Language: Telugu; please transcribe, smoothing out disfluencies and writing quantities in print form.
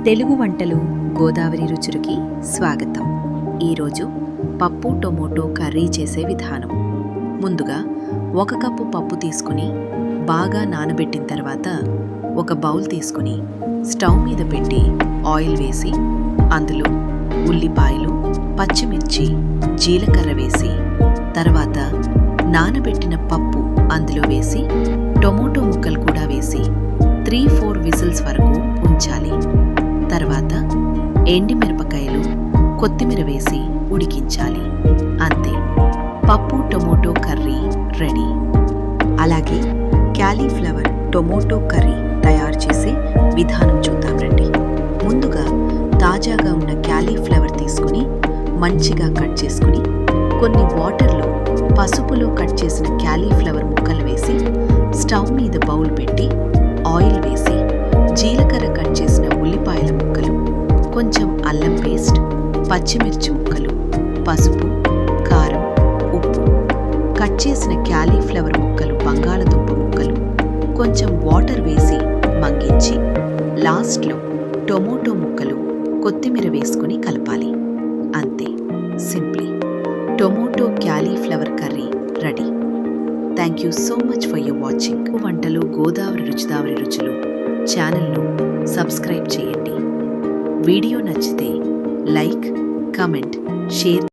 తెలుగు వంటలు గోదావరి రుచులకి స్వాగతం. ఈరోజు పప్పు టొమాటో కర్రీ చేసే విధానం. ముందుగా 1 కప్పు పప్పు తీసుకుని బాగా నానబెట్టిన తర్వాత ఒక బౌల్ తీసుకుని స్టవ్ మీద పెట్టి ఆయిల్ వేసి అందులో ఉల్లిపాయలు, పచ్చిమిర్చి, జీలకర్ర వేసి తర్వాత నానబెట్టిన పప్పు అందులో వేసి టొమాటో ముక్కలు కూడా వేసి 3-4 విజిల్స్ వరకు ఉంచాలి. తర్వాత ఎండిమిరపకాయలు, కొత్తిమీర వేసి ఉడికించాలి. అంతే, పప్పు టొమాటో కర్రీ రెడీ. అలాగే క్యాలీఫ్లవర్ టొమాటో కర్రీ తయారు చేసే విధానం చూద్దాం రండి. ముందుగా తాజాగా ఉన్న క్యాలీఫ్లవర్ తీసుకుని మంచిగా కట్ చేసుకుని కొన్ని వాటర్లో పసుపులో కట్ చేసిన క్యాలీఫ్లవర్ ముక్కలు వేసి స్టవ్ మీద బౌల్ పెట్టి ఆయిల్ వేసి జీలకర్ర కట్ చేసిన ఉల్లిపాయల ముక్కలు, కొంచెం అల్లం పేస్ట్, పచ్చిమిర్చి ముక్కలు, పసుపు, కారం, ఉప్పు, కట్ చేసిన క్యాలీఫ్లవర్ ముక్కలు, బంగాళదుంప ముక్కలు, కొంచెం వాటర్ వేసి మగ్గించి లాస్ట్లో టొమాటో ముక్కలు, కొత్తిమీర వేసుకుని కలపాలి. అంతే, simply tomato cauliflower curry ready. Thank you so much for your watching. వంటలు గోదావరి రుచులు ఛానల్ను సబ్స్క్రైబ్ చేయండి. వీడియో నచ్చితే లైక్, కామెంట్, షేర్